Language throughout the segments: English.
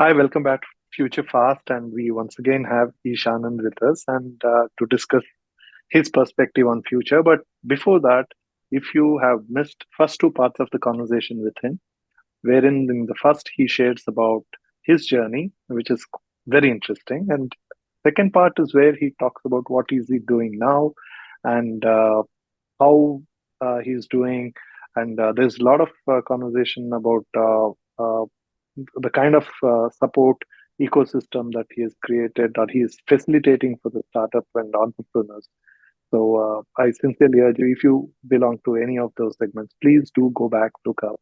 Hi, welcome back to Future Fast, and we once again have Anand with us and to discuss his perspective on future. But before that, if you have missed first two parts of the conversation with him, wherein in the first he shares about his journey, which is very interesting, and second part is where he talks about what is he doing now and how he's doing, and there's a lot of conversation about the kind of support ecosystem that he has created or he is facilitating for the startup and entrepreneurs. So I sincerely urge you, if you belong to any of those segments, please do go back, look up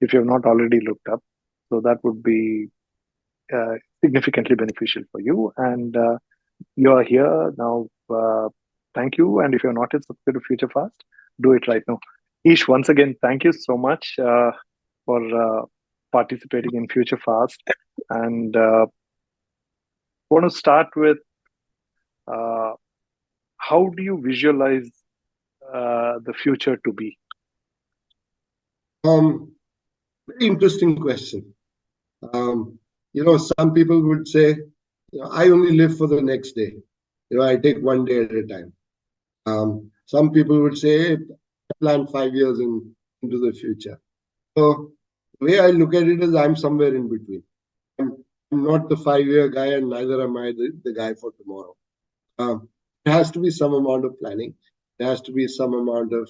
if you have not already looked up. So that would be significantly beneficial for you. And you are here now. Thank you. And if you're not yet subscribed to Future Fast, do it right now. Ish, once again, thank you so much for participating in Future Fast. And want to start with uh, how do you visualize the future to be? Very interesting question. Some people would say, I only live for the next day. I take one day at a time. Some people would say, I plan 5 years into the future. So the way I look at it is I'm somewhere in between. I'm not the 5-year guy, and neither am I the guy for tomorrow. There has to be some amount of planning. There has to be some amount of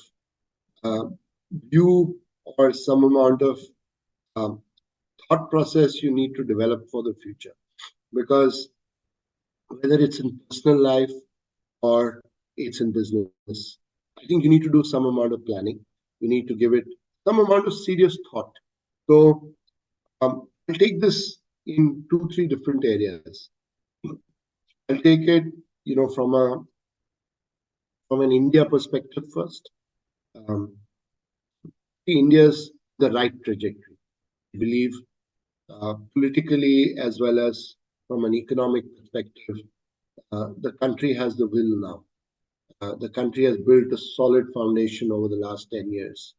view or some amount of thought process you need to develop for the future. Because whether it's in personal life or it's in business, I think you need to do some amount of planning. You need to give it some amount of serious thought. So I'll take this in 2-3 different areas. I'll take it, from an India perspective first. India's the right trajectory. I believe politically as well as from an economic perspective, the country has the will now. The country has built a solid foundation over the last 10 years.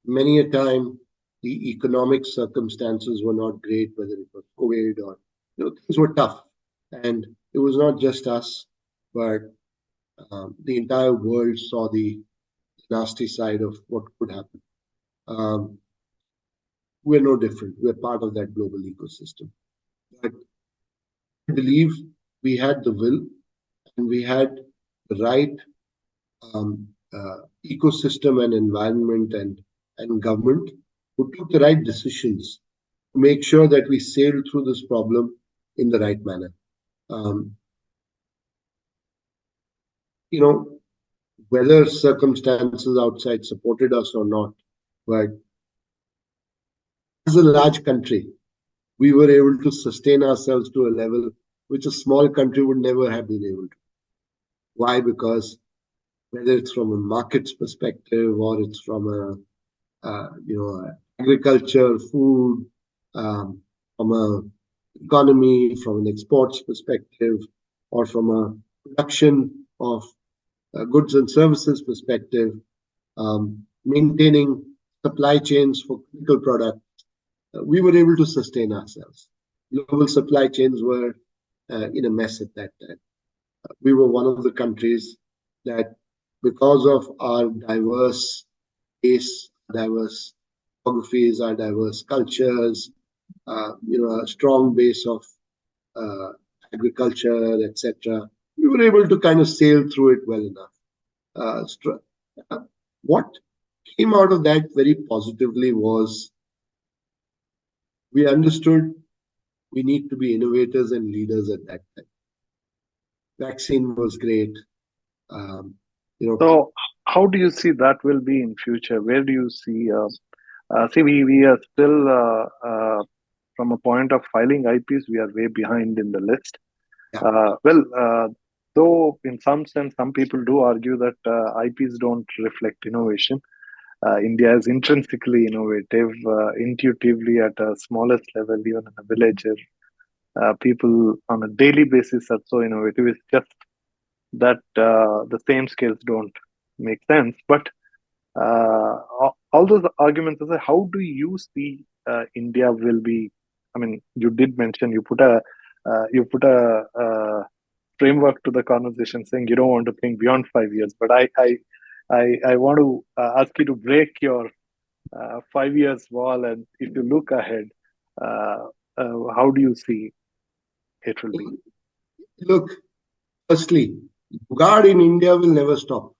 Many a time, the economic circumstances were not great, whether it was COVID or things were tough. And it was not just us, but the entire world saw the nasty side of what could happen. We're no different. We're part of that global ecosystem. But I believe we had the will and we had the right ecosystem and environment and government who took the right decisions to make sure that we sailed through this problem in the right manner. Whether circumstances outside supported us or not, but as a large country, we were able to sustain ourselves to a level which a small country would never have been able to. Why? Because whether it's from a markets perspective or it's from agriculture, food, from a economy, from an exports perspective, or from a production of goods and services perspective, maintaining supply chains for critical products, we were able to sustain ourselves. Global supply chains were in a mess at that time. We were one of the countries that, because of our diverse base, diverse geographies, our diverse cultures, a strong base of agriculture, etc., we were able to kind of sail through it well enough. What came out of that very positively was we understood we need to be innovators and leaders at that time. Vaccine was great. So how do you see that will be in future? Where do you see? We are still from a point of filing IPs, we are way behind in the list. Yeah. Though in some sense, some people do argue that IPs don't reflect innovation. India is intrinsically innovative, intuitively at a smallest level, even in a village. People on a daily basis are so innovative. It's just that the same skills don't make sense. But all those arguments, how do you see India will be I mean, you did mention you put a framework to the conversation, saying you don't want to think beyond 5 years. But I want to ask you to break your 5 years wall, and if you look ahead, uh, how do you see it will be? Look, firstly, God in India will never stop.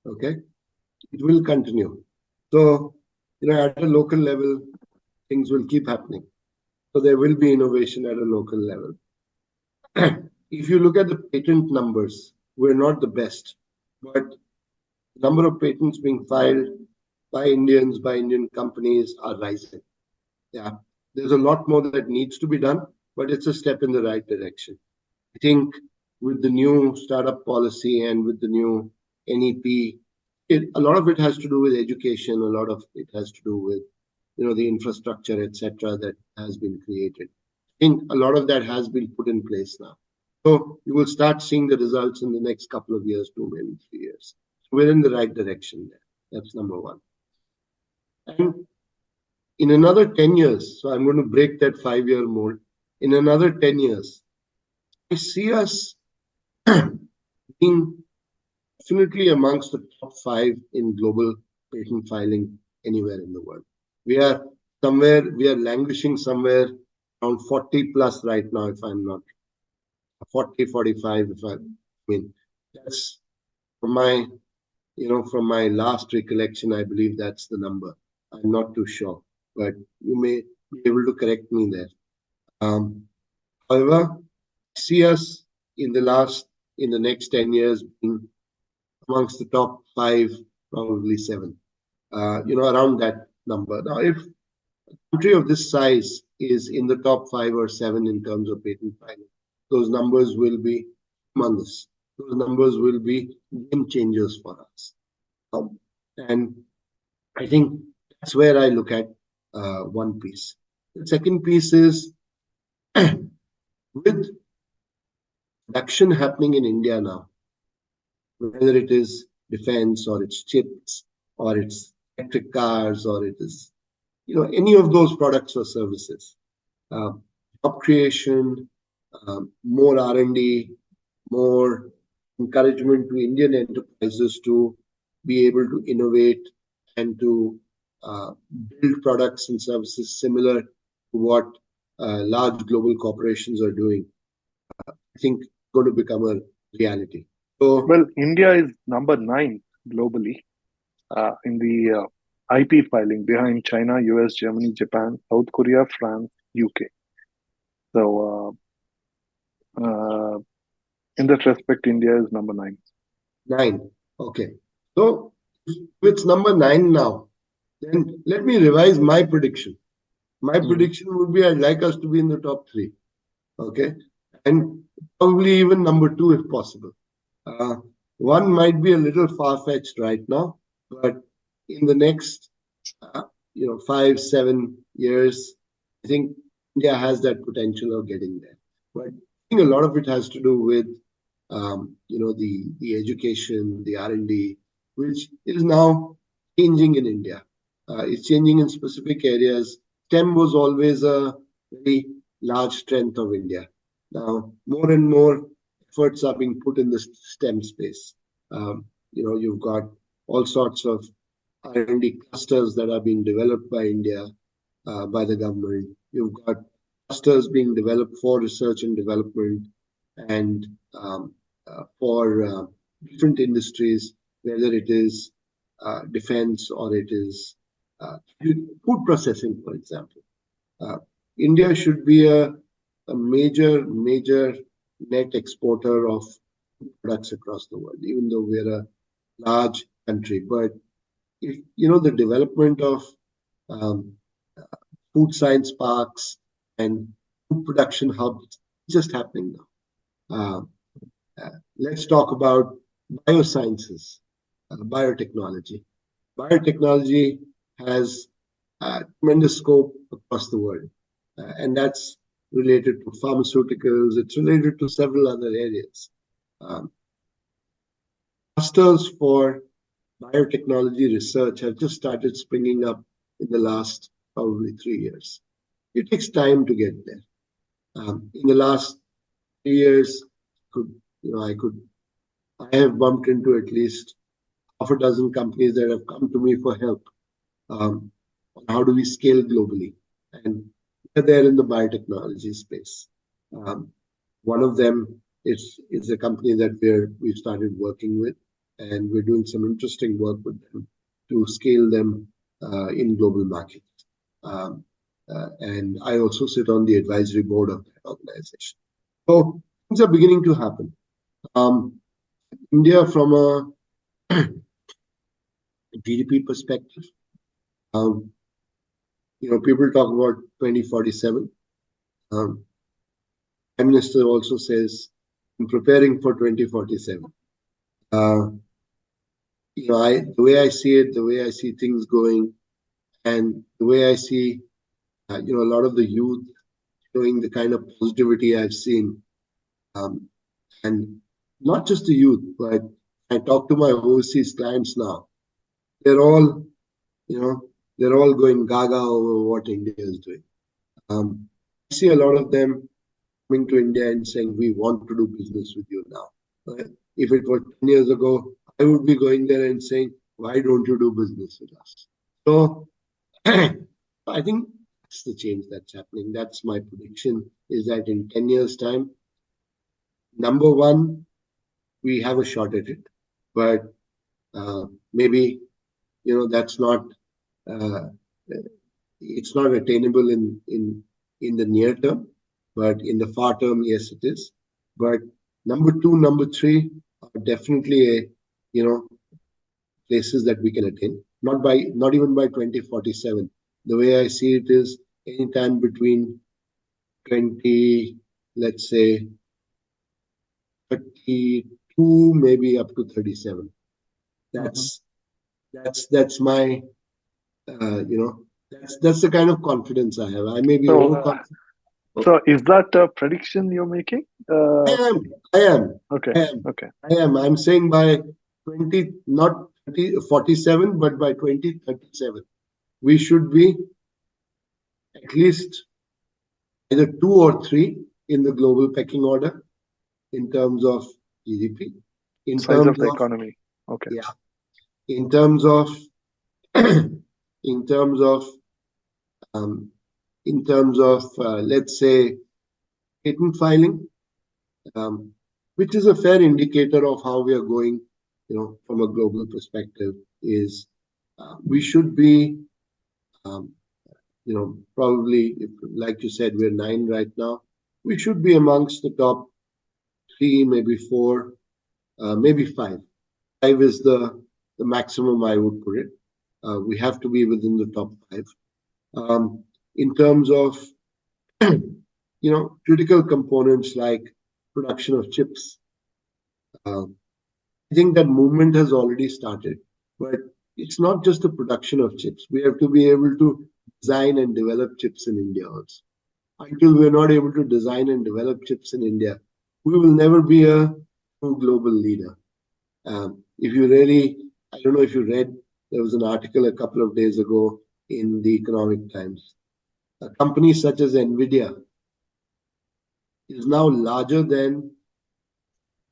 Okay, it will continue. So, at a local level, things will keep happening. So there will be innovation at a local level. If you look at the patent numbers, we're not the best, but the number of patents being filed by Indians, by Indian companies are rising. Yeah, there's a lot more that needs to be done, but it's a step in the right direction. I think with the new startup policy and with the new NEP, a lot of it has to do with education. A lot of it has to do with the infrastructure, etc., that has been created. I think a lot of that has been put in place now. So you will start seeing the results in the next couple of years, 2, maybe 3 years. So we're in the right direction there. That's number one. And in another 10 years, so I'm going to break that 5-year mold. In another 10 years, I see us being definitely amongst the top 5 in global patent filing anywhere in the world. We are languishing somewhere around 40 plus right now, if I'm not 40, 45, that's from my last recollection, I believe that's the number. I'm not too sure, but you may be able to correct me there. However, see us in the next 10 years being amongst the top 5, probably 7, around that number. Now, if a country of this size is in the top 5 or 7 in terms of patent filing, those numbers will be humongous. Those numbers will be game changers for us. And I think that's where I look at one piece. The second piece is with production happening in India now, whether it is defense or it's chips or it's electric cars or it is any of those products or services, job creation, more R&D, more encouragement to Indian enterprises to be able to innovate and to build products and services similar to what large global corporations are doing, I think going to become a reality. So, Well, India is number 9 globally in the IP filing, behind China, US, Germany, Japan, South Korea, France, UK. So, in that respect, India is number 9. 9. Okay. So, if it's number 9 now, then let me revise my prediction. My prediction would be I'd like us to be in the top 3. Okay. And probably even number 2 if possible. One might be a little far-fetched right now, but in the next 5, 7 years, I think India has that potential of getting there. But I think a lot of it has to do with the education, the R&D, which is now changing in India. It's changing in specific areas. STEM was always a very large strength of India. Now, more and more efforts are being put in the STEM space. You've got all sorts of R&D clusters that are being developed by India, by the government. You've got clusters being developed for research and development and for different industries, whether it is defense or it is food processing, for example. India should be a major net exporter of products across the world, even though we're a large country. But if the development of food science parks and food production hubs is just happening now. Let's talk about biosciences, biotechnology. Biotechnology has tremendous scope across the world, and that's related to pharmaceuticals. It's related to several other areas. Clusters for biotechnology research have just started springing up in the last probably 3 years. It takes time to get there. In the last 3 years, I have bumped into at least half a dozen companies that have come to me for help on how do we scale globally, and they're there in the biotechnology space. Um, One of them is a company that we've started working with, and we're doing some interesting work with them to scale them in global markets. Um, and I also sit on the advisory board of that organization. So things are beginning to happen. India, from a GDP perspective, people talk about 2047. Prime Minister also says, I'm preparing for 2047. The way I see it, the way I see things going, and the way I see, a lot of the youth showing the kind of positivity I've seen, and not just the youth, but I talk to my overseas clients now. They're all, they're all going gaga over what India is doing. I see a lot of them coming to India and saying, we want to do business with you now. Right? If it was 10 years ago, I would be going there and saying, why don't you do business with us? So I think that's the change that's happening. That's my prediction, is that in 10 years' time, number one, we have a shot at it. But maybe, that's not, it's not attainable in the near term. But in the far term, yes, it is. But number two, number three are definitely places that we can attain. Not even by 2047. The way I see it is anytime between 20, let's say 32, maybe up to 37. That's my that's the kind of confidence I have. I may be overconfident. So is that a prediction you're making? I am. Okay. I'm saying by 20, not 47, but by 2037, we should be at least either 2 or 3 in the global pecking order in terms of GDP, in size terms of the economy. Okay. Yeah, in terms of let's say patent filing, which is a fair indicator of how we are going, from a global perspective, is we should be, probably, like you said, we're 9 right now. We should be amongst the top 3, maybe 4, maybe 5. 5 is the maximum I would put it. We have to be within the top 5. In terms of, critical components like production of chips, I think that movement has already started. But it's not just the production of chips. We have to be able to design and develop chips in India also. Until we're not able to design and develop chips in India, we will never be a true global leader. If you really, I don't know if you read, there was an article a couple of days ago in the Economic Times. A company such as NVIDIA is now larger than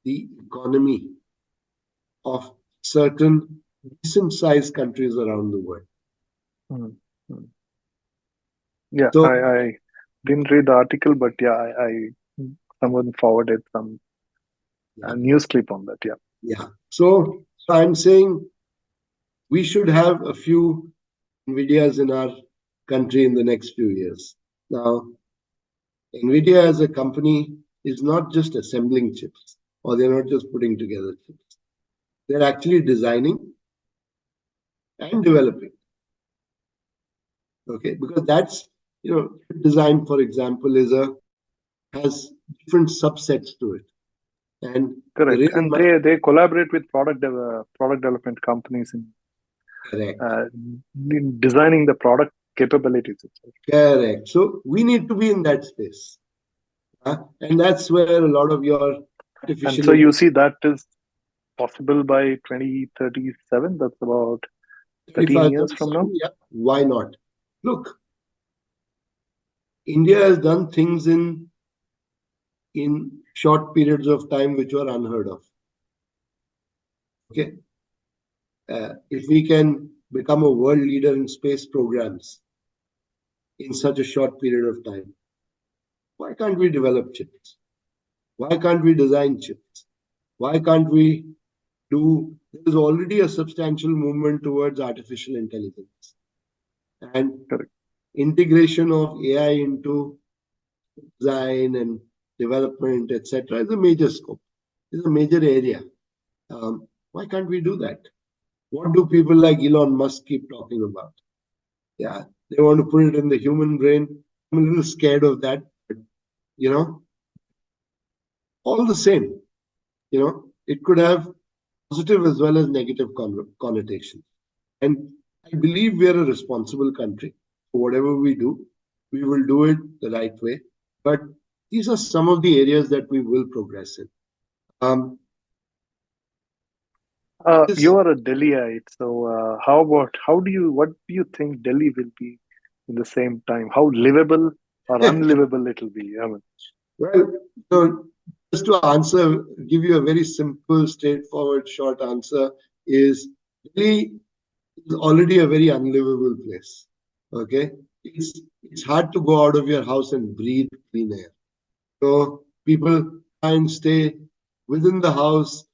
the economy of certain decent-sized countries around the world. Mm-hmm. Yeah, so, I didn't read the article, but yeah, someone forwarded some news clip on that. Yeah. Yeah. So I'm saying we should have a few NVIDIAs in our country in the next few years. Now, NVIDIA as a company is not just assembling chips, or they're not just putting together chips. They're actually designing and developing. Okay, because that's, design, for example, has different subsets to it. And correct. And they collaborate with product development companies in designing the product capabilities itself. Correct. So we need to be in that space. And that's where a lot of your artificial... And so you see that is possible by 2037? That's about 13 years from now? Yeah, why not? Look, India has done things in short periods of time which were unheard of. Okay, if we can become a world leader in space programs in such a short period of time, why can't we develop chips? Why can't we design chips? Why can't we do? There's already a substantial movement towards artificial intelligence and Correct. integration of AI into design and development, etc. is a major scope. Is a major area. Why can't we do that? What do people like Elon Musk keep talking about? Yeah, they want to put it in the human brain. I'm a little scared of that, but you know, all the same, it could have positive as well as negative connotations. And I believe we are a responsible country. For whatever we do, we will do it the right way. But these are some of the areas that we will progress in. Um, You this, are a Delhiite, so what do you think Delhi will be in the same time? How livable or unlivable it will be? I mean, well, so just to answer, give you a very simple, straightforward, short answer is Delhi is already a very unlivable place. Okay, it's hard to go out of your house and breathe clean air. So people try and stay within the house,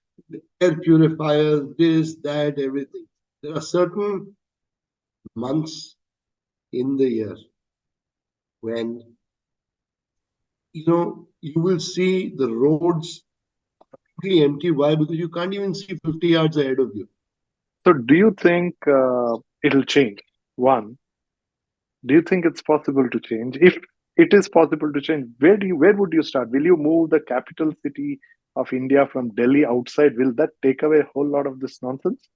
air purifiers, this, that, everything. There are certain months in the year when you will see the roads completely empty. Why? Because you can't even see 50 yards ahead of you. so do you think it'll change? One, do you think it's possible to change? If it is possible to change, where would you start? Will you move the capital city of India from Delhi outside? Will that take away a whole lot of this nonsense?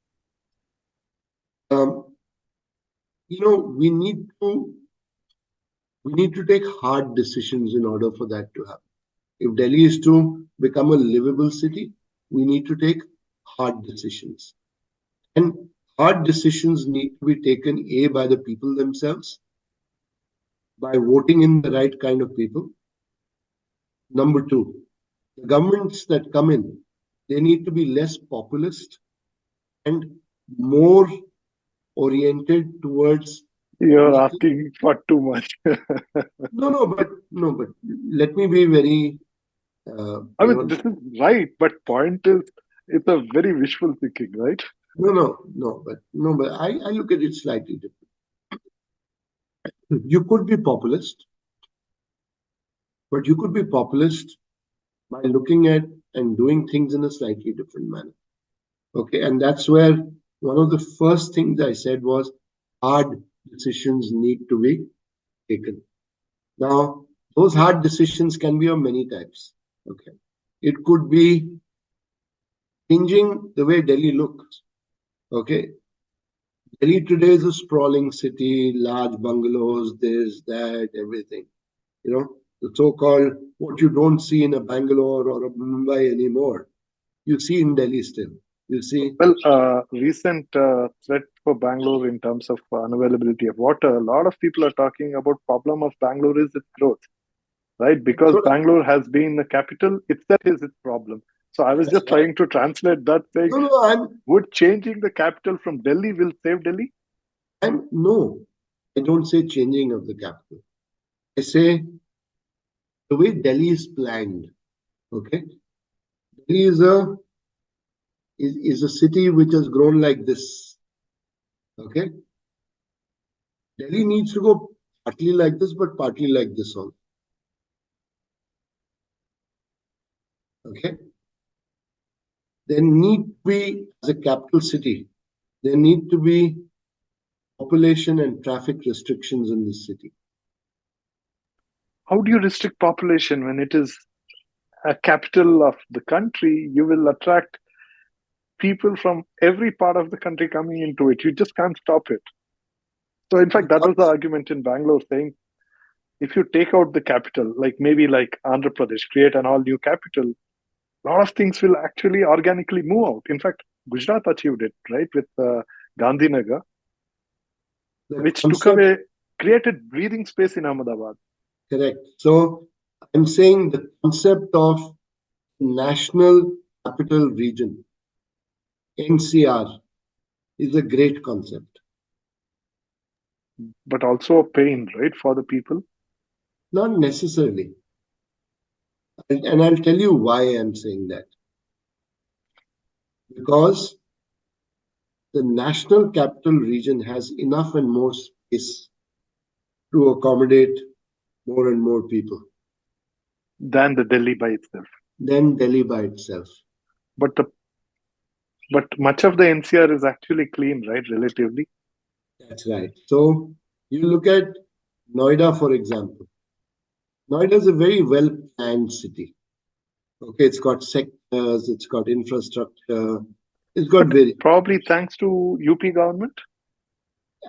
Um, you know, we need to take hard decisions in order for that to happen. If Delhi is to become a livable city, we need to take hard decisions. And hard decisions need to be taken, A, by the people themselves, by voting in the right kind of people. Number two, the governments that come in, they need to be less populist and more oriented towards You're making. asking for too much. No, but let me be very, uh, I you mean, know, this is right, but point is, it's a very wishful thinking, right? no, but I look at it slightly different. You could be populist, but you could be populist by looking at and doing things in a slightly different manner. Okay, and that's where one of the first things I said was hard decisions need to be taken. Now, those hard decisions can be of many types. Okay, it could be changing the way Delhi looks. Okay, Delhi today is a sprawling city, large bungalows, this, that, everything. The so-called what you don't see in a Bangalore or a Mumbai anymore, you see in Delhi still. You see, Well, recent threat for Bangalore in terms of unavailability of water, a lot of people are talking about problem of Bangalore is its growth, right? Because no, Bangalore has been the capital, itself is its problem. So I was just trying to translate that saying, no, would changing the capital from Delhi will save Delhi? no, I don't say changing of the capital. I say the way Delhi is planned. Okay, Delhi is a city which has grown like this. Okay, Delhi needs to go partly like this, but partly like this also. Okay, there need to be, as a capital city, there need to be population and traffic restrictions in this city. How do you restrict population when it is a capital of the country? You will attract people from every part of the country coming into it. You just can't stop it. So, in fact, that was the argument in Bangalore saying if you take out the capital, like maybe like Andhra Pradesh, create an all new capital, a lot of things will actually organically move out. In fact, Gujarat achieved it, right, with Gandhinagar, The which took concept, away, created breathing space in Ahmedabad. Correct. So I'm saying the concept of National Capital Region, NCR, is a great concept. But also a pain, right, for the people? Not necessarily. And I'll tell you why I'm saying that. Because the National Capital Region has enough and more space to accommodate more and more people Than the Delhi by itself. than Delhi by itself. But the but much of the NCR is actually clean, right, relatively. That's right. So you look at Noida, for example. Noida is a very well planned city. Okay, it's got sectors, it's got infrastructure, it's got But very probably thanks to UP government.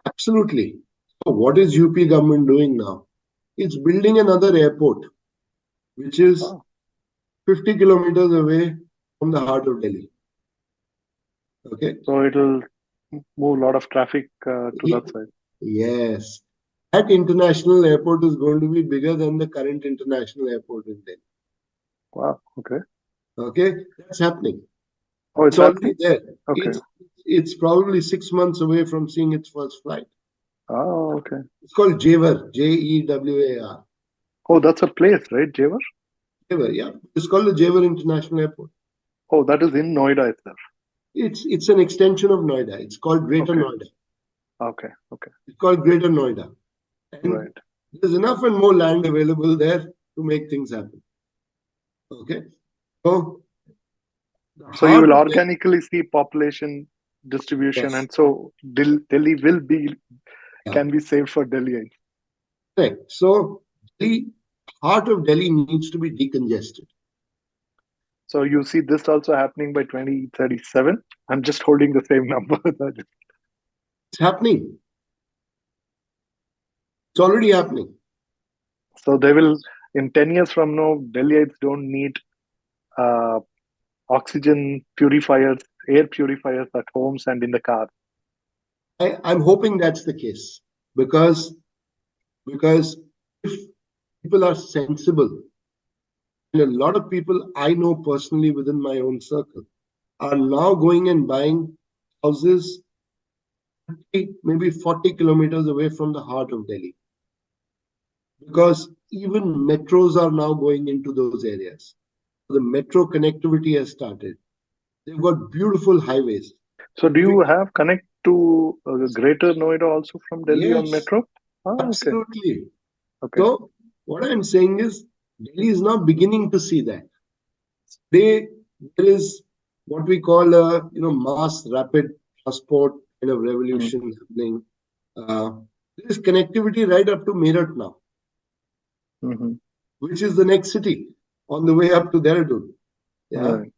absolutely. So what is UP government doing now? It's building another airport, which is Oh, 50 kilometers away from the heart of Delhi. Okay. so it'll move a lot of traffic to that side. Yes. That international airport is going to be bigger than the current international airport in Delhi. Wow. Okay. Okay. That's happening. Oh, it's It's already happening. there. Okay. It's probably 6 months away from seeing its first flight. Oh, okay. It's called Jewar, Jewar. Oh, that's a place, right, Jewar? Jewar, yeah. It's called the Jewar International Airport. Oh, that is in Noida itself. It's an extension of Noida. It's called Greater Okay. Noida. Okay. Okay. It's called Greater Noida. And Right. there's enough and more land available there to make things happen. Okay. So the So you heart will of Delhi, organically see population distribution, yes, and so Delhi will be yeah, can be saved for Delhi. correct. So the heart of Delhi needs to be decongested. So you see this also happening by 2037. I'm just holding the same number. It's happening. It's already happening. So they will, in 10 years from now, Delhiites don't need uh, oxygen purifiers, air purifiers at homes and in the car. I'm hoping that's the case because if people are sensible, and a lot of people I know personally within my own circle are now going and buying houses maybe 40 kilometers away from the heart of Delhi because even metros are now going into those areas. The metro connectivity has started. They've got beautiful highways. So do you have connect to Greater Noida also from Delhi on Yes, metro? Ah, okay, absolutely. okay. So what I'm saying is Delhi is now beginning to see that. There is what we call a mass rapid transport kind of Mm-hmm. revolution happening. Uh, there is connectivity right up to Meerut now, Mm-hmm. which is the next city on the way up to Dehradun. Yeah. Right.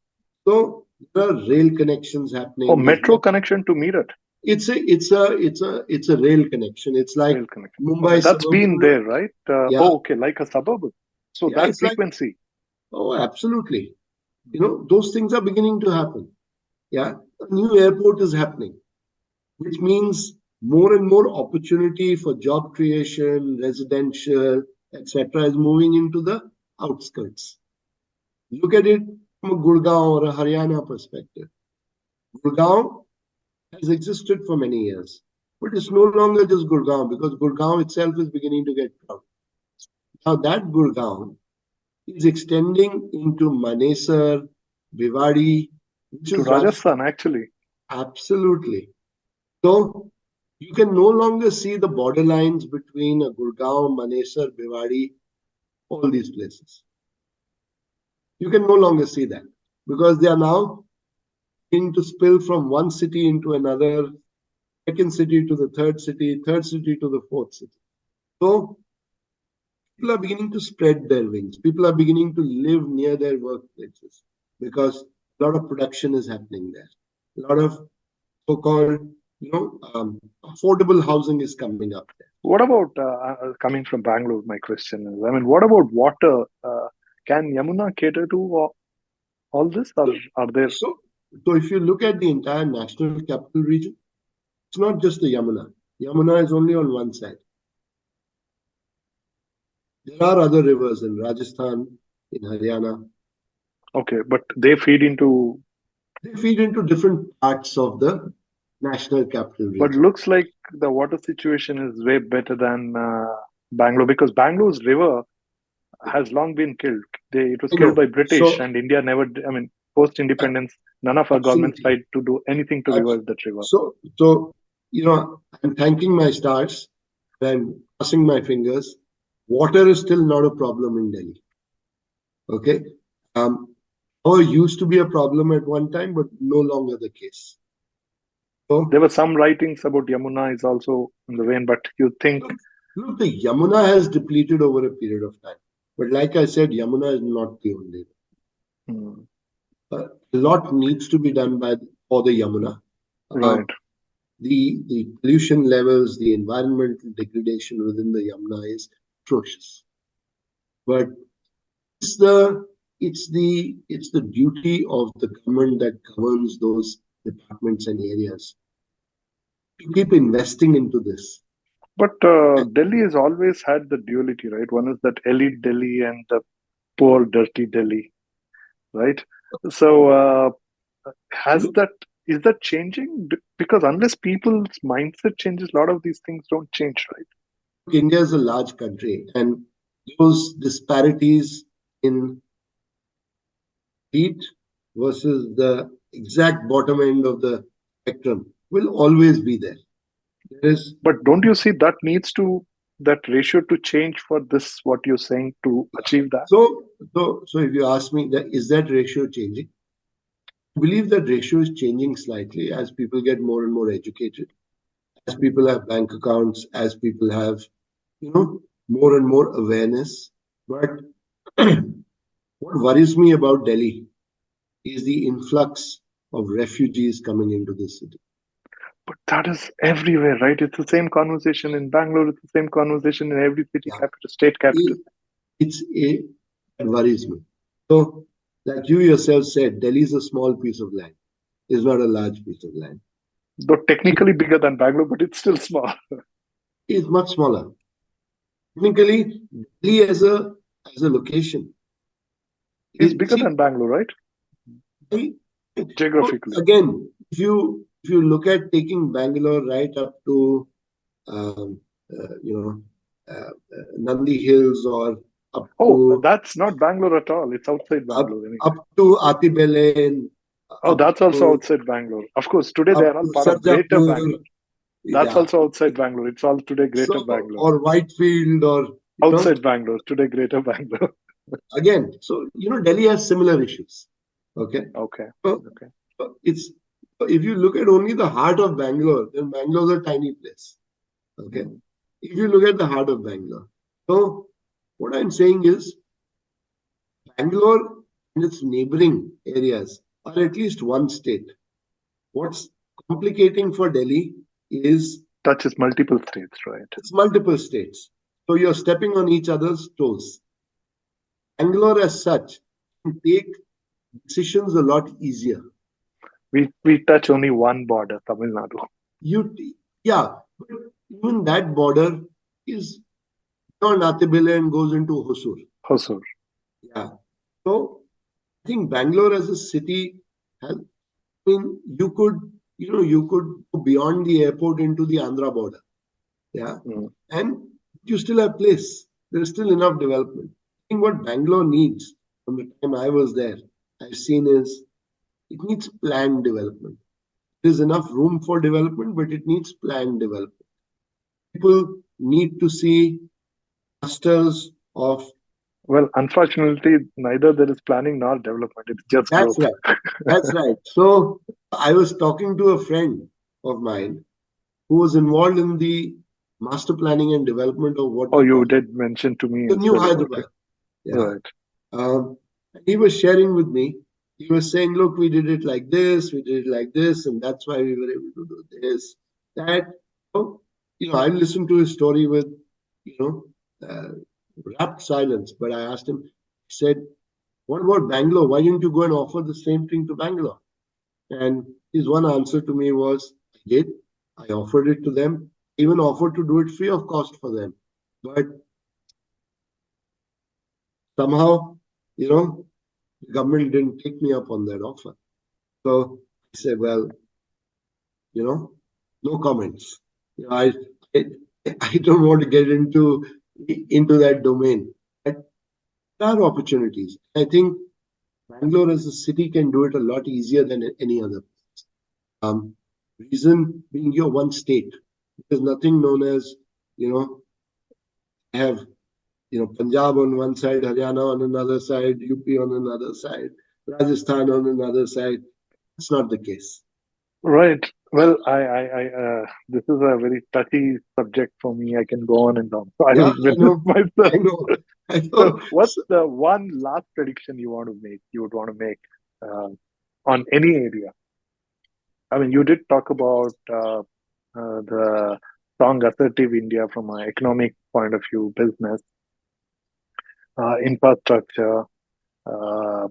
So there are rail connections Oh, happening. metro connection to Meerut, It's a rail connection. It's like rail connection. Okay, Mumbai that's been suburban. there, right? Yeah, Oh, okay, like a suburban. So yeah. that It's like frequency. absolutely. Those things are beginning to happen. Yeah, a new airport is happening, which means more and more opportunity for job creation, residential, etc., is moving into the outskirts. Look at it from a Gurgaon or a Haryana perspective. Gurgaon has existed for many years, but it's no longer just Gurgaon because Gurgaon itself is beginning to get crowded. Now that Gurgaon is extending into Manesar, Bhiwadi, which To is Rajasthan, Rajasthan. actually. Absolutely. So you can no longer see the borderlines between a Gurgaon, Manesar, Bhiwadi, all these places. You can no longer see that because they are now beginning to spill from one city into another, second city to the third city to the fourth city. So people are beginning to spread their wings. People are beginning to live near their workplaces because a lot of production is happening there. A lot of so-called, affordable housing is coming up there. What about coming from Bangalore? My question is, I mean, what about water? Can Yamuna cater to all this, or So, are there? so, so if you look at the entire national capital region, it's not just the Yamuna. Yamuna is only on one side. There are other rivers in Rajasthan, in Haryana. Okay, but they feed into. They feed into different parts of the national capital But region. looks like the water situation is way better than Bangalore, because Bangalore's river has long been killed. It was I killed by know. British, So, and India never. I mean, post uh, independence, none of our governments absolutely. tried to do anything to revive that river. So, I'm thanking my stars and I'm crossing my fingers. Water is still not a problem in Delhi. Okay. Power used to be a problem at one time, but no longer the case. There So, were some writings about Yamuna is also in the vein, but you think. look, look, the Yamuna has depleted over a period of time. But like I said, Yamuna is not the only. Hmm, A lot needs to be done for the Yamuna. right. Um, the pollution levels, the environmental degradation within the Yamuna is atrocious. But it's the it's the duty of the government that governs those departments and areas to keep investing into this. But Delhi has always had the duality, right? One is that elite Delhi and the poor, dirty Delhi, right? So has Look, that is that changing? Because unless people's mindset changes, a lot of these things don't change, right? India is a large country, and those disparities in heat versus the exact bottom end of the spectrum will always be there. There is But don't you see that needs to that ratio to change for this what you're saying to achieve that? so if you ask me that is that ratio changing? I believe that ratio is changing slightly as people get more and more educated, as people have bank accounts, as people have, more and more awareness. But what worries me about Delhi is the influx of refugees coming into the city. But that is everywhere, right? It's the same conversation in Bangalore. It's the same conversation in every city Yeah, capital, state capital. it, it worries me. So, like you yourself said, Delhi is a small piece of land. It's not a large piece of land. Though technically bigger than Bangalore, but it's still small. It's much smaller. Technically, Delhi as a location, It's bigger see, than Bangalore, right? I- so Geographically. again, if you look at taking Bangalore right up to um, uh, you know Nandi Hills or up Oh, to that's not Bangalore at all. It's outside up Bangalore anyway. up to Atibele, Oh, up that's also to outside Bangalore. Of course, today they up are to all part of Greater Sarjapur, Bangalore. That's yeah. also outside Bangalore. It's all today Greater So Bangalore. or Whitefield or Outside Bangalore, today Greater Bangalore. again. So Delhi has similar issues. Okay, Okay. so Okay. it's if you look at only the heart of Bangalore, then Bangalore's a tiny place. Okay, Hmm. if you look at the heart of Bangalore, so what I'm saying is Bangalore and its neighboring areas are at least one state. What's complicating for Delhi is Touches multiple states, right? it's multiple states. So you're stepping on each other's toes. Bangalore, as such, can take decisions a lot easier. We touch only one border, Tamil Nadu. You, yeah, but even that border is beyond Atibile and goes into Hosur. Hosur. Yeah. So I think Bangalore as a city has, I mean, you could go beyond the airport into the Andhra border. Yeah. Hmm. And you still have place. There's still enough development. I think what Bangalore needs from the time I was there, I've seen is it needs planned development. There's enough room for development, but it needs planned development. People need to see clusters of Well, unfortunately, neither there is planning nor development. It's just that's growth. right. That's right. So I was talking to a friend of mine who was involved in the master planning and development of what Oh, we you call did mention to me the as new well. Okay. Hyderabad. Yeah. Right. He was sharing with me. He was saying, "Look, we did it like this, we did it like this, and that's why we were able to do this, that." So, I listened to his story with, you know, uh, rapt silence. But I asked him, I said, "What about Bangalore? Why didn't you go and offer the same thing to Bangalore?" And his one answer to me was, "I did. I offered it to them. Even offered to do it free of cost for them. But Somehow, the government didn't take me up on that offer. So I said, well, no comments. I, I don't want to get into that domain. But there are opportunities. I think Bangalore as a city can do it a lot easier than any other. Um, Reason being you're one state. There's nothing known as, have, Punjab on one side, Haryana on another side, UP on another side, Rajasthan on another side. It's not the case. Right. Well, this is a very touchy subject for me. I can go on and on. So I Yeah, will I resist know. myself. I know. I So, know. what's the one last prediction you want to make? You would want to make on any area? I mean, you did talk about the strong assertive India from an economic point of view, business, infrastructure, uh,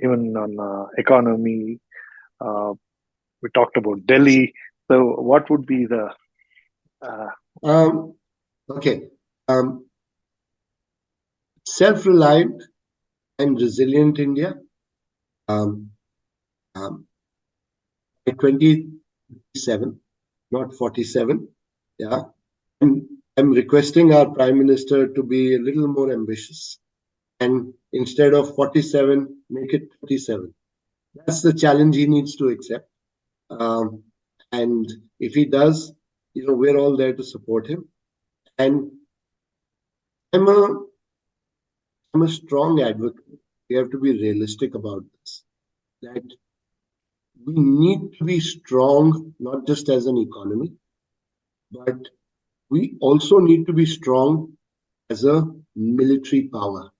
even on economy. Uh, we talked about Delhi. So, what would be the uh, Okay. Self-reliant and resilient India. Um, um, by 2027, not 47. Yeah. I'm requesting our Prime Minister to be a little more ambitious and instead of 47, make it 37. That's the challenge he needs to accept. Um, and if he does, we're all there to support him. And I'm a I'm a strong advocate. We have to be realistic about this. That we need to be strong, not just as an economy, but we also need to be strong as a military power.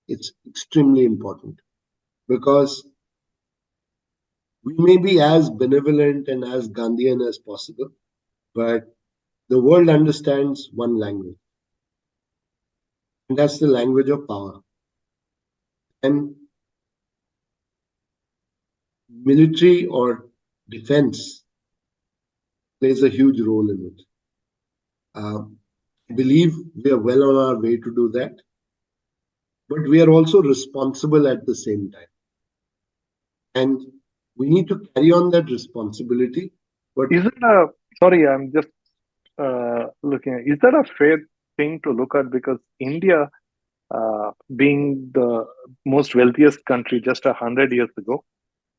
It's extremely important because we may be as benevolent and as Gandhian as possible, but the world understands one language, and that's the language of power. And military or defense plays a huge role in it. I believe we are well on our way to do that, but we are also responsible at the same time. And we need to carry on that responsibility. But is it a sorry? I'm just looking at. Is that a fair thing to look at? Because India, being the most wealthiest country just 100 years ago,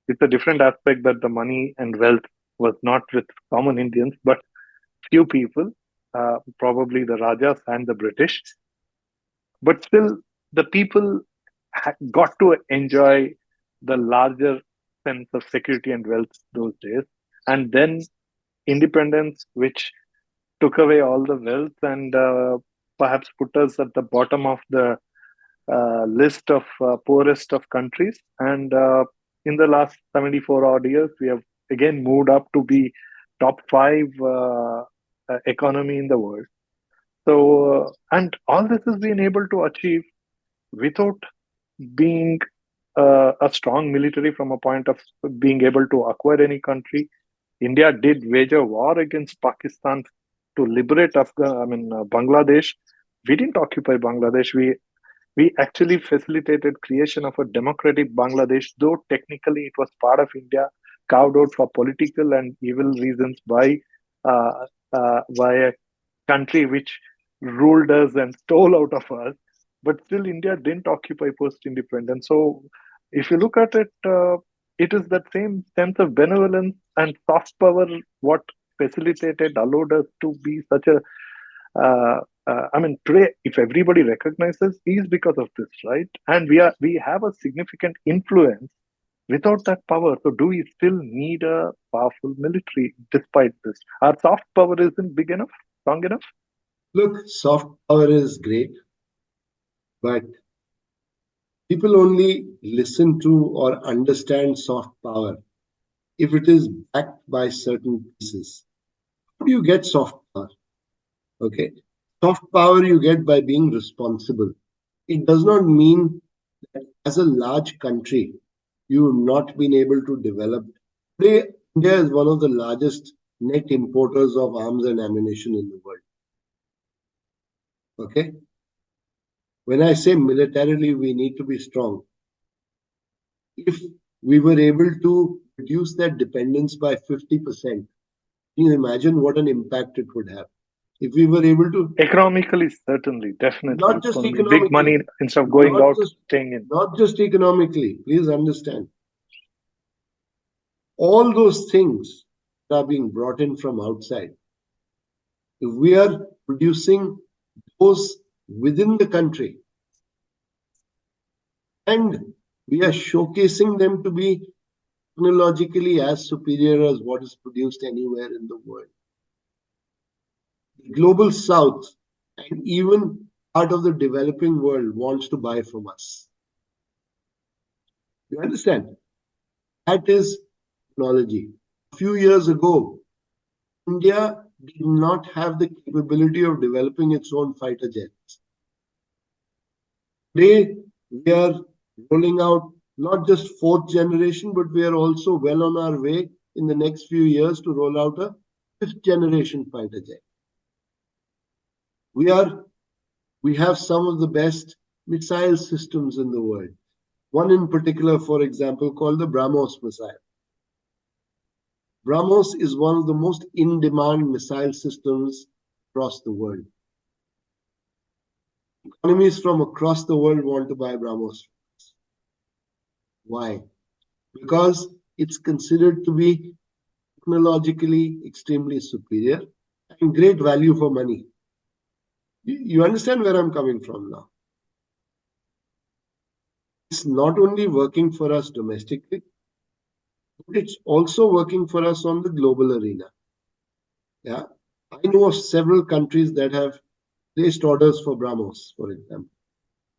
it's a different aspect that the money and wealth was not with common Indians, but few people, probably the Rajas and the British. But still, the people got to enjoy the larger sense of security and wealth those days. And then independence, which took away all the wealth and perhaps put us at the bottom of the list of poorest of countries. And in the last 74 odd years, we have again moved up to be top five economy in the world. So, and all this has been able to achieve without being a strong military from a point of being able to acquire any country. India did wage a war against Pakistan to liberate Bangladesh. We didn't occupy Bangladesh. We actually facilitated creation of a democratic Bangladesh, though technically it was part of India, carved out for political and evil reasons uh, by a country which ruled us and stole out of us. But still, India didn't occupy post-independence. So, if you look at it, it is that same sense of benevolence and soft power what facilitated, allowed us to be such a today, if everybody recognizes, is because of this, right? And we have a significant influence without that power. So, do we still need a powerful military despite this? Our soft power isn't big enough, strong enough. look, soft power is great, but people only listen to or understand soft power if it is backed by certain pieces. How do you get soft power? Okay. Soft power you get by being responsible. It does not mean that as a large country, you have not been able to develop. Today, India is one of the largest net importers of arms and ammunition in the world. Okay. When I say militarily, we need to be strong. If we were able to reduce that dependence by 50%, can you imagine what an impact it would have? If we were able to, Economically, certainly, definitely, not it's just going to be big money economically, instead of going not out, just staying in. not just economically, please understand, all those things that are being brought in from outside, if we are producing those within the country and we are showcasing them to be technologically as superior as what is produced anywhere in the world. The global south and even part of the developing world wants to buy from us. You understand? That is technology. A few years ago, India did not have the capability of developing its own fighter jets. Today, we are rolling out not just fourth generation, but we are also well on our way in the next few years to roll out a fifth generation fighter jet. We have some of the best missile systems in the world. One in particular, for example, called the BrahMos missile. BrahMos is one of the most in-demand missile systems across the world. Economies from across the world want to buy BrahMos. Why? Because it's considered to be technologically extremely superior and great value for money. You understand where I'm coming from now? It's not only working for us domestically, but it's also working for us on the global arena. Yeah, I know of several countries that have placed orders for BrahMos, for example.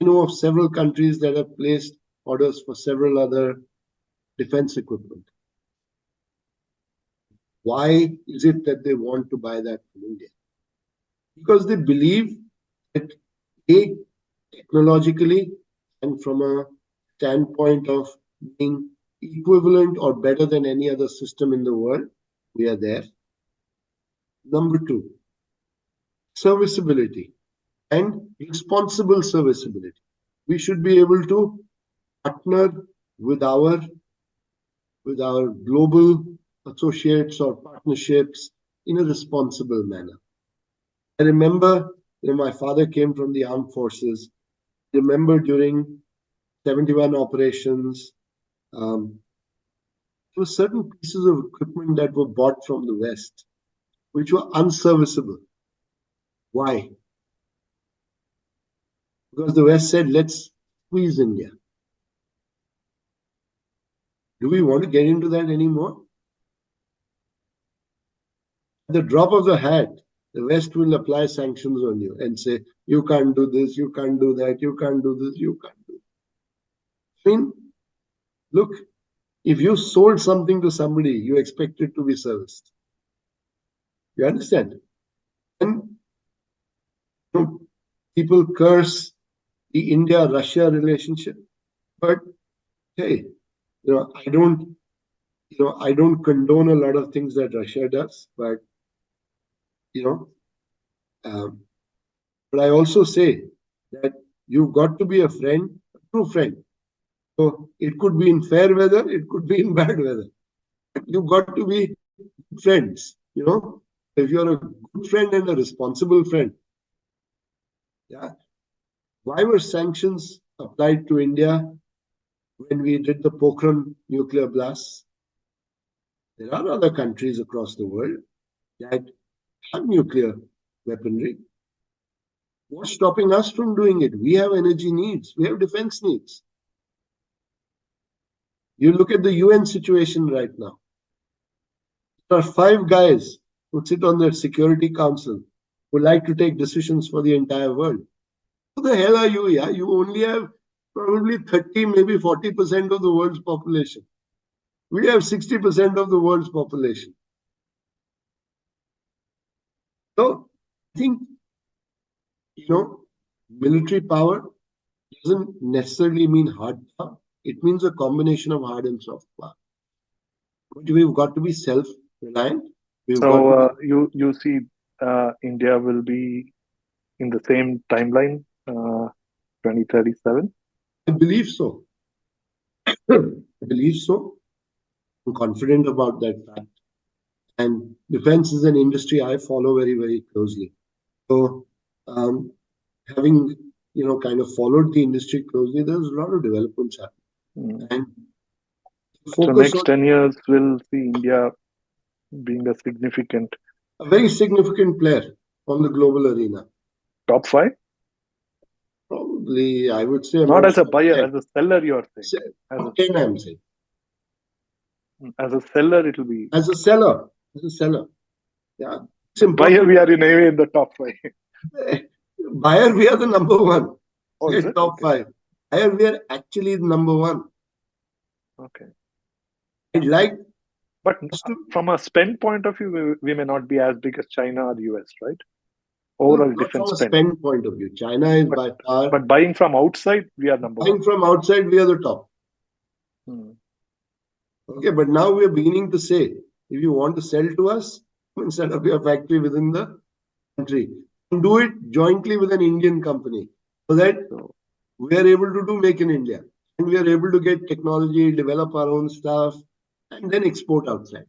I know of several countries that have placed orders for several other defense equipment. Why is it that they want to buy that from India? Because they believe that A, technologically and from a standpoint of being equivalent or better than any other system in the world, we are there. Number two, serviceability and responsible serviceability. We should be able to partner with our global associates or partnerships in a responsible manner. I remember, my father came from the armed forces. I remember during 71 operations, there were certain pieces of equipment that were bought from the West, which were unserviceable. Why? Because the West said, let's squeeze India. Do we want to get into that anymore? At the drop of the hat, the West will apply sanctions on you and say, you can't do this, you can't do that, you can't do this, you can't do that. I mean, look, if you sold something to somebody, you expect it to be serviced. You understand? And people curse the India-Russia relationship, but hey, I don't condone a lot of things that Russia does, but but I also say that you've got to be a friend, a true friend. So it could be in fair weather, it could be in bad weather. You've got to be friends, If you're a good friend and a responsible friend, yeah. Why were sanctions applied to India when we did the Pokhran nuclear blasts? There are other countries across the world that have nuclear weaponry. What's stopping us from doing it? We have energy needs. We have defense needs. You look at the UN situation right now. There are 5 guys who sit on their Security Council who like to take decisions for the entire world. Who the hell are you? Yeah, you only have probably 30, maybe 40% of the world's population. We have 60% of the world's population. So I think, military power doesn't necessarily mean hard power. It means a combination of hard and soft power. But we've got to be self-reliant. So you see, India will be in the same timeline 2037? I believe so. I believe so. I'm confident about that fact. And defense is an industry I follow very, very closely. So, um, having kind of followed the industry closely, there's a lot of developments happening, and So focus next on 10 years will see India being a significant a very significant player on the global arena. top five? Probably, I would say Not amongst as a top buyer, 10. as a seller, you are saying. As Top 10, I'm saying. as a seller, it will be. As a seller. Yeah, it's Buyer, important. we are in the top five. Buyer, we are the number one. Oh, is it? Top Okay. five. Buyer, we are actually the number one. Okay. I'd like But us to, from a spend point of view, we may not be as big as China or US, right? well, Overall not defense from a spend. spend point of view. China is But by far, but buying from outside, we are number one. buying from outside, we are the top. Okay, but now we are beginning to say, if you want to sell to us, set up your factory within the country and do it jointly with an Indian company so that we are able to do Make in India and we are able to get technology, develop our own stuff, and then export outside.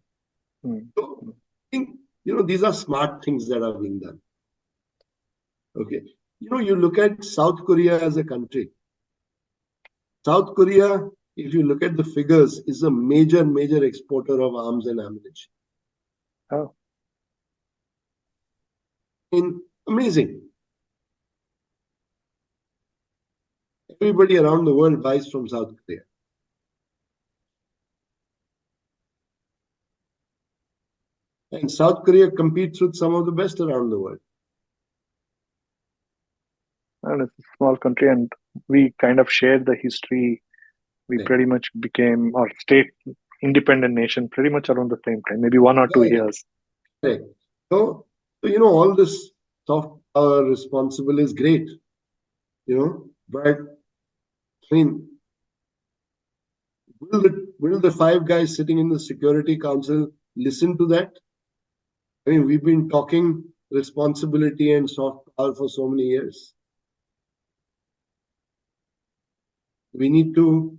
So I think these are smart things that are being done. Okay, you look at South Korea as a country. South Korea, if you look at the figures, is a major exporter of arms and ammunition. Oh. Amazing. Everybody around the world buys from South Korea. And South Korea competes with some of the best around the world. And it's a small country, and we kind of shared the history. We pretty much became or state independent nation pretty much around the same time, maybe 1 or 2 years. Correct. So all this soft power responsible is great, but I mean, will the five guys sitting in the Security Council listen to that? I mean, we've been talking responsibility and soft power for so many years. We need to,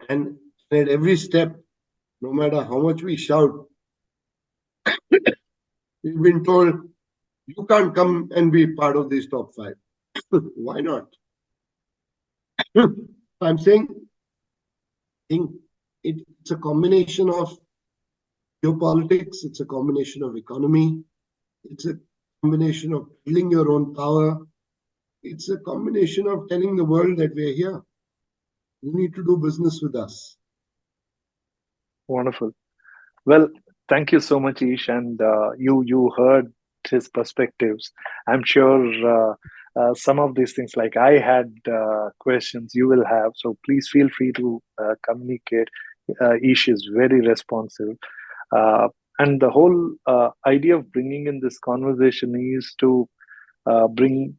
and at every step, no matter how much we shout, we've been told, you can't come and be part of these top five. Why not? I'm saying, I think it's a combination of geopolitics, it's a combination of economy, it's a combination of building your own power, it's a combination of telling the world that we're here. You need to do business with us. Wonderful. Well, thank you so much, Ish, and you heard his perspectives. I'm sure some of these things, like I had questions, you will have. So please feel free to communicate. Ish is very responsive, and the whole idea of bringing in this conversation is to bring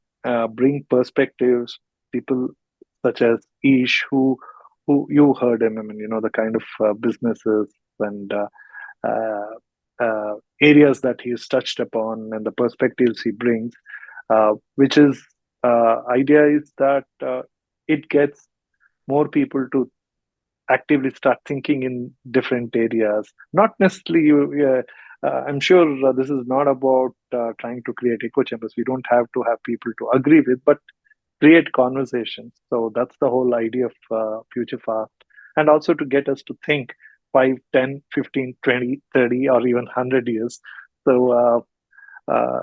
perspectives, people such as Ish, who you heard him. I mean, the kind of businesses and areas that he's touched upon and the perspectives he brings, which is idea is that it gets more people to actively start thinking in different areas. Not necessarily I'm sure this is not about trying to create echo chambers. We don't have to have people to agree with, but create conversations. So that's the whole idea of Future Fast, and also to get us to think 5, 10, 15, 20, 30, or even 100 years. So I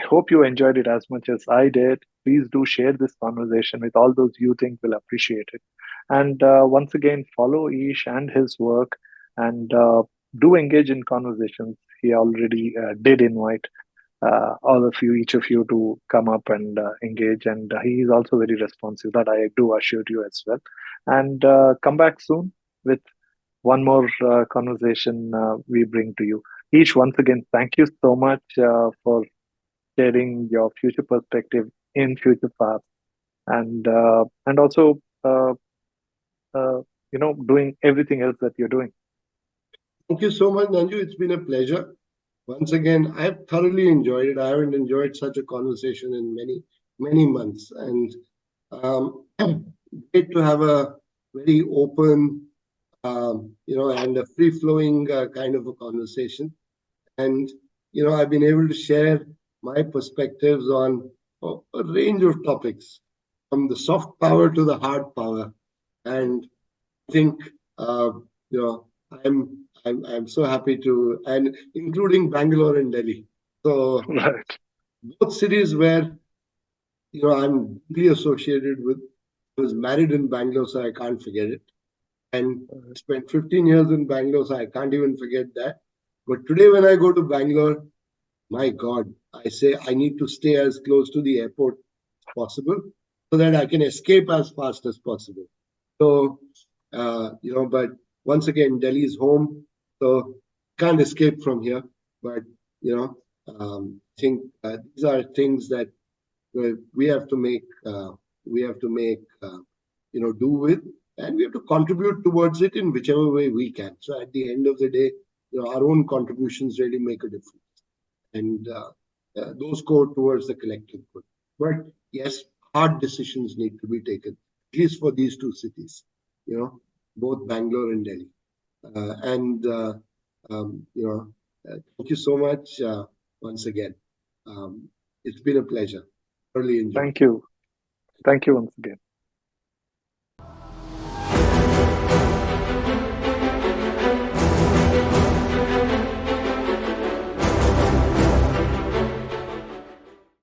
hope you enjoyed it as much as I did. Please do share this conversation with all those you think will appreciate it. And once again, follow Ish and his work, and do engage in conversations. He already did invite all of you, each of you, to come up and engage. And he is also very responsive. That I do assure you as well. And come back soon with one more conversation we bring to you. Each, once again, thank you so much for sharing your future perspective in Future Fast, and also doing everything else that you're doing. Thank you so much, Nanju. It's been a pleasure. Once again, I've thoroughly enjoyed it. I haven't enjoyed such a conversation in many, many months, and great to have a very open, and a free-flowing kind of a conversation. And I've been able to share my perspectives on a range of topics, from the soft power to the hard power. And I think you know I'm so happy to, and including Bangalore and Delhi. So Right. both cities where I'm deeply associated with. I was married in Bangalore, so I can't forget it. And spent 15 years in Bangalore, so I can't even forget that. But today, when I go to Bangalore, my God, I say I need to stay as close to the airport as possible so that I can escape as fast as possible. So, but once again, Delhi is home, so can't escape from here. But, I think these are things that we have to make, do with, and we have to contribute towards it in whichever way we can. So at the end of the day, our own contributions really make a difference, and those go towards the collective good. But yes, hard decisions need to be taken, at least for these two cities, both Bangalore and Delhi. And thank you so much once again. It's been a pleasure. Thoroughly enjoyed. Thank you. Thank you once again.